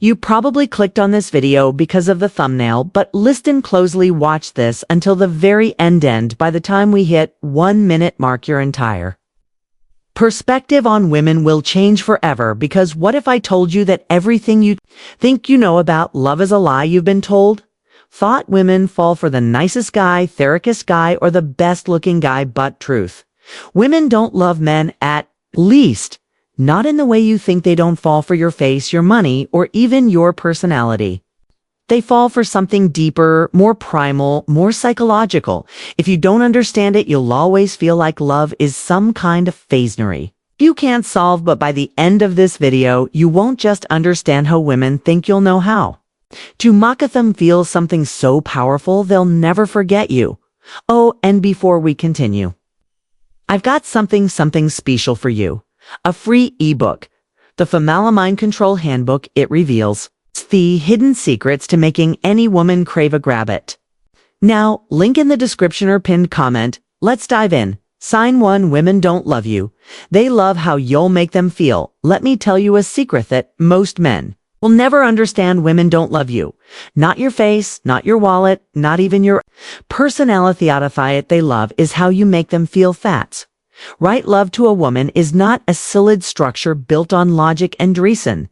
You probably clicked on this video because of the thumbnail, but listen closely, watch this until the very end. By the time we hit 1 minute mark, your entire perspective on women will change forever. Because what if I told you that everything you think you know about love is a lie you've been told? Thought women fall for the nicest guy, therapist guy, or the best looking guy, but truth. Women don't love men, at least not in the way you think. They don't fall for your face, your money, or even your personality. They fall for something deeper, more primal, more psychological. If you don't understand it, you'll always feel like love is some kind of phasenery you can't solve. But by the end of this video, you won't just understand how women think, you'll know how to mock at them, feel something so powerful they'll never forget you. Oh, and before we continue, I've got something special for you. A free ebook, the Female Mind Control Handbook. It reveals the hidden secrets to making any woman crave a grab it. Now, link in the description or pinned comment. Let's dive in. Sign 1. Women don't love you. They love how you'll make them feel. Let me tell you a secret that most men will never understand. Women don't love you. Not your face, not your wallet, not even your personality. They love is how you make them feel. Fats. Right love to a woman is not a solid structure built on logic and reason.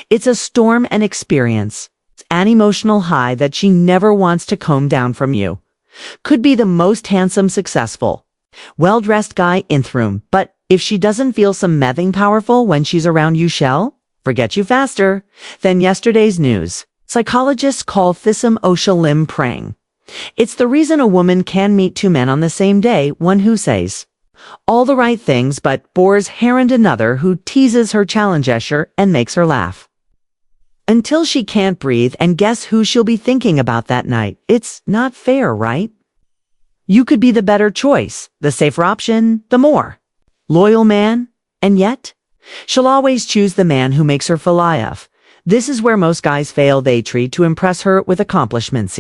It's a storm and experience. It's an emotional high that she never wants to calm down from you. Could be the most handsome, successful, well-dressed guy in the room, but if she doesn't feel some mething powerful when she's around you, she'll forget you faster than yesterday's news. Psychologists call this lim praying. It's the reason a woman can meet 2 men on the same day, one who says all the right things but bores her, and another who teases her, challenges her, and makes her laugh until she can't breathe. And guess who she'll be thinking about that night? It's not fair, right? You could be the better choice, the safer option, the more loyal man, and yet she'll always choose the man who makes her feel alive. This is where most guys fail. They try to impress her with accomplishments,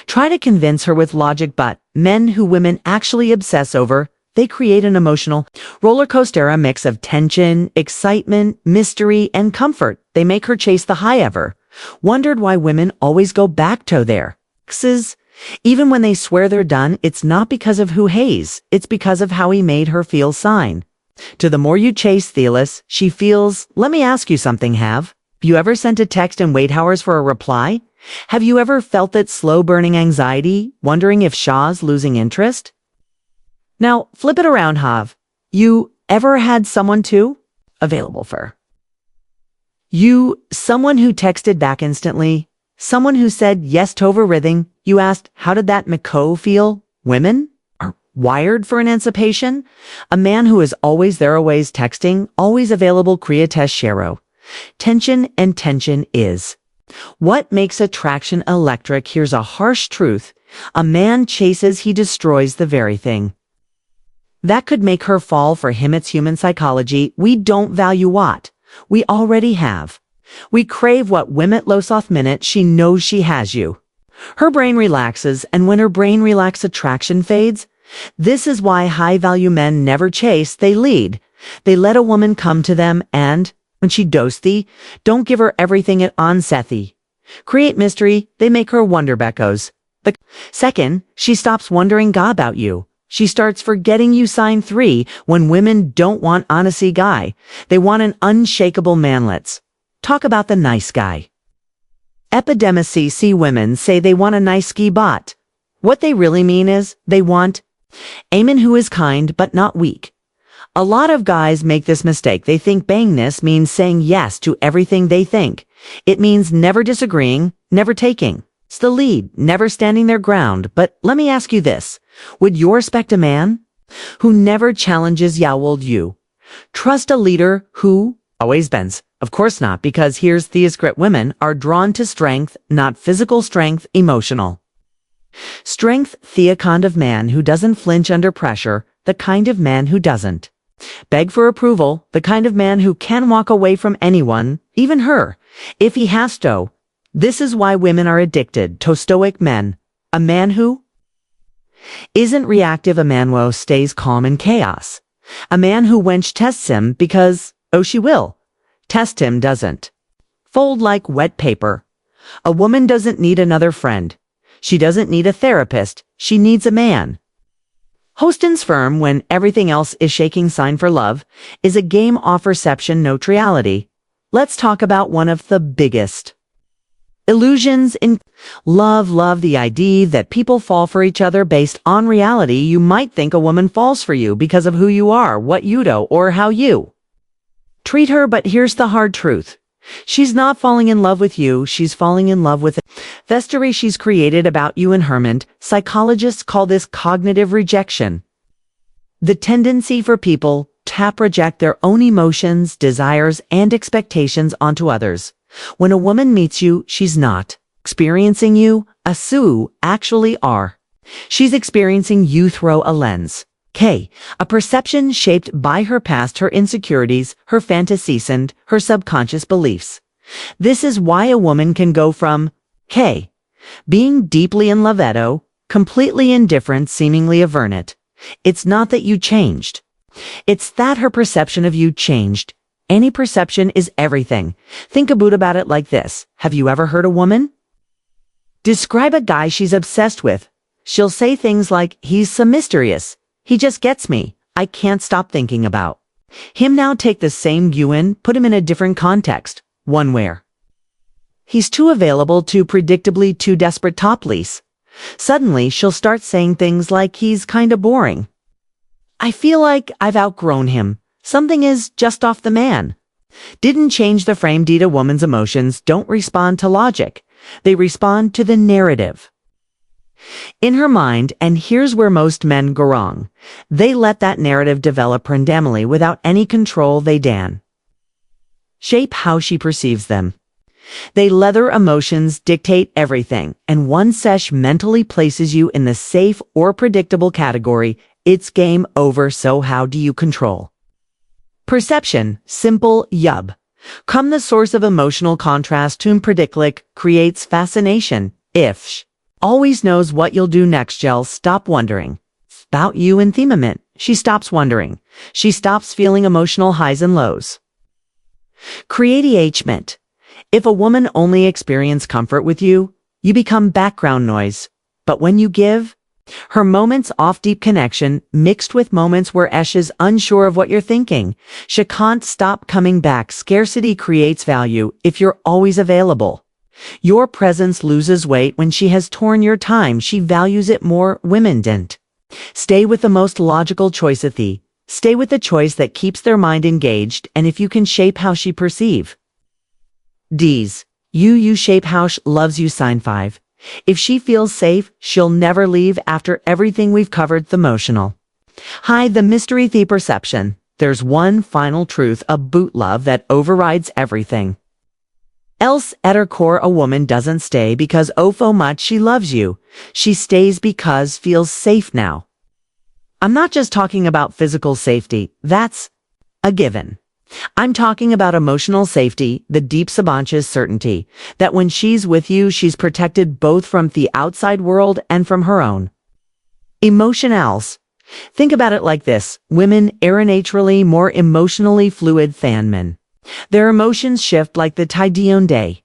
try to convince her with logic, but men who women actually obsess over, they create an emotional roller coaster, a mix of tension, excitement, mystery, and comfort. They make her chase the high ever. Wondered why women always go back to their exes, even when they swear they're done? It's not because of who hates, it's because of how he made her feel. Sign to the more you chase Thelis, she feels. Let me ask you something. Have you ever sent a text and wait hours for a reply? Have you ever felt that slow burning anxiety, wondering if Shaw's losing interest? Now, flip it around. Have you ever had someone too available for you? Someone who texted back instantly? Someone who said yes to everything you asked? How did that make you feel? Women are wired for anticipation. A man who is always there, always texting, always available, creates shero. Tension, and tension is what makes attraction electric. Here's a harsh truth. A man chases, he destroys the very thing that could make her fall for him. It's human psychology. We don't value what we already have. We crave what women los off minute she knows she has you. Her brain relaxes, and when her brain relaxes, attraction fades. This is why high-value men never chase, they lead. They let a woman come to them, and when she dose thee, don't give her everything at onset. Create mystery, they make her wonder beckos. The second she stops wondering about you, she starts forgetting you. Sign 3. When women don't want honesty guy, they want an unshakable man. Let's talk about the nice guy epidemic. See, women say they want a nice ski bot. What they really mean is they want a man who is kind but not weak. A lot of guys make this mistake. They think bangness means saying yes to everything they think. It means never disagreeing, never taking the lead, never standing their ground. But let me ask you this. Would you respect a man who never challenges you? Trust a leader who always bends? Of course not, because here's the script. Women are drawn to strength, not physical strength, emotional strength. The kind of man who doesn't flinch under pressure, the kind of man who doesn't beg for approval, the kind of man who can walk away from anyone, even her, if he has to. This is why women are addicted to stoic men. A man who isn't reactive, a man who stays calm in chaos. A man who when she tests him because, oh, she will test him, doesn't fold like wet paper. A woman doesn't need another friend. She doesn't need a therapist. She needs a man. Hostin's firm, when everything else is shaking sign for love, is a game off reception, no reality. Let's talk about one of the biggest illusions in love, the idea that people fall for each other based on reality. You might think a woman falls for you because of who you are, what you do, or how you treat her, but here's the hard truth. She's not falling in love with you, she's falling in love with the story she's created about you and her mind. Psychologists call this cognitive rejection. The tendency for people to project their own emotions, desires, and expectations onto others. When a woman meets you, she's not experiencing you, actually are. She's experiencing you through a lens. A perception shaped by her past, her insecurities, her fantasies, and her subconscious beliefs. This is why a woman can go from being deeply in love, completely indifferent, seemingly averted. It's not that you changed. It's that her perception of you changed. Any perception is everything. Think about it like this. Have you ever heard a woman describe a guy she's obsessed with? She'll say things like, he's so mysterious. He just gets me. I can't stop thinking about him. Now take the same Ewan, put him in a different context, one where he's too available, too predictably, too desperate, top lease. Suddenly she'll start saying things like, he's kinda boring. I feel like I've outgrown him. Something is just off the man. Didn't change the frame. A woman's emotions don't respond to logic. They respond to the narrative in her mind, and here's where most men go wrong. They let that narrative develop randomly without any control. They shape how she perceives them. They let their emotions dictate everything, and one sesh mentally places you in the safe or predictable category. It's game over. So how do you control perception? Simple, come the source of emotional contrast to predict creates fascination. If always knows what you'll do next, she'll stop wondering about you and themament. She stops wondering. She stops feeling emotional highs and lows. Create. If a woman only experiences comfort with you, you become background noise. But when you give her moments of deep connection, mixed with moments where is unsure of what you're thinking, she can't stop coming back. Scarcity creates value. If you're always available, your presence loses weight. When she has torn your time, she values it more. Women didn't stay with the most logical choice of the stay with the choice that keeps their mind engaged. And if you can shape how she perceive you shape how she loves you. Sign 5. If she feels safe, she'll never leave. After everything we've covered, the emotional high, the mystery, the perception, there's one final truth about love that overrides everything else. At her core, a woman doesn't stay because so much she loves you. She stays because feels safe now. I'm not just talking about physical safety. That's a given. I'm talking about emotional safety, the deep subconscious certainty that when she's with you, she's protected both from the outside world and from her own emotionals. Think about it like this. Women are naturally more emotionally fluid than men. Their emotions shift like the tide day.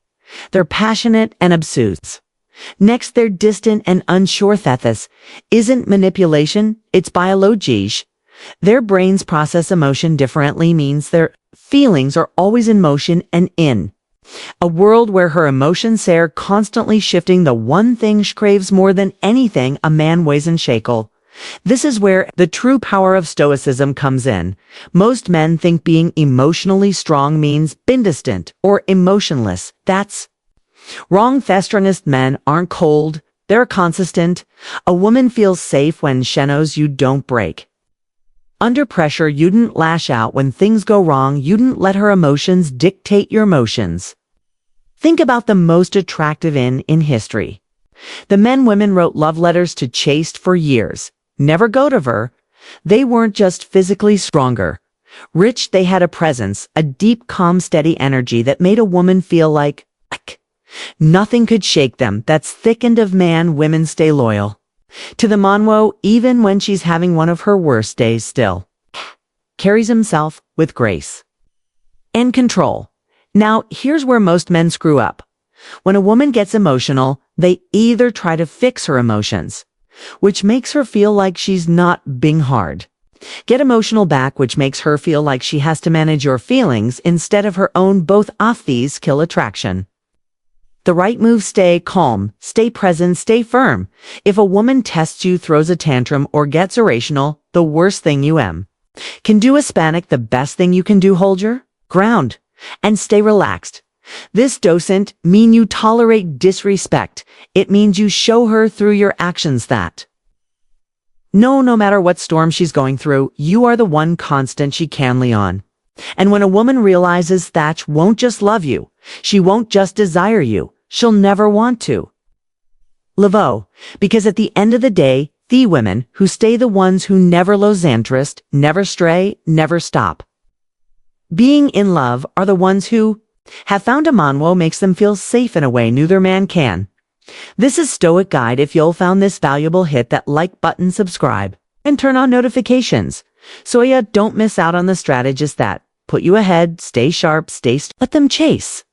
They're passionate and obsessed. Next, they're distant and unsure. This isn't manipulation, it's biology. Their brains process emotion differently, means their feelings are always in motion, and in a world where her emotions are constantly shifting, the one thing she craves more than anything, a man weighs and shackle. This is where the true power of Stoicism comes in. Most men think being emotionally strong means being distant or emotionless. That's wrong. Strongest men aren't cold, they're consistent. A woman feels safe when she knows you don't break under pressure. You didn't lash out when things go wrong. You didn't let her emotions dictate your motions. Think about the most attractive in history. The men women wrote love letters to chased for years. Never go to her. They weren't just physically stronger, rich, they had a presence, a deep, calm, steady energy that made a woman feel like nothing could shake them. That's thick end of man. Women stay loyal to the Monwo even when she's having one of her worst days. Still carries himself with grace and control. Now, here's where most men screw up. When a woman gets emotional, they either try to fix her emotions, which makes her feel like she's not being hard. Get emotional back, which makes her feel like she has to manage your feelings instead of her own. Both of these kill attraction. The right move: stay calm, stay present, stay firm. If a woman tests you, throws a tantrum, or gets irrational, the worst thing you can do is panic. The best thing you can do: hold your ground and stay relaxed. This doesn't mean you tolerate disrespect. It means you show her through your actions that no matter what storm she's going through, you are the one constant she can lean on. And when a woman realizes that she won't just love you, she won't just desire you, she'll never want to live. Because at the end of the day, the women who stay, the ones who never lose interest, never stray, never stop being in love, are the ones who have found a man who makes them feel safe in a way neither man can. This is Stoic Guide. If you'll found this valuable, hit that like button, subscribe, and turn on notifications so you don't miss out on the strategists that put you ahead. Stay sharp, let them chase.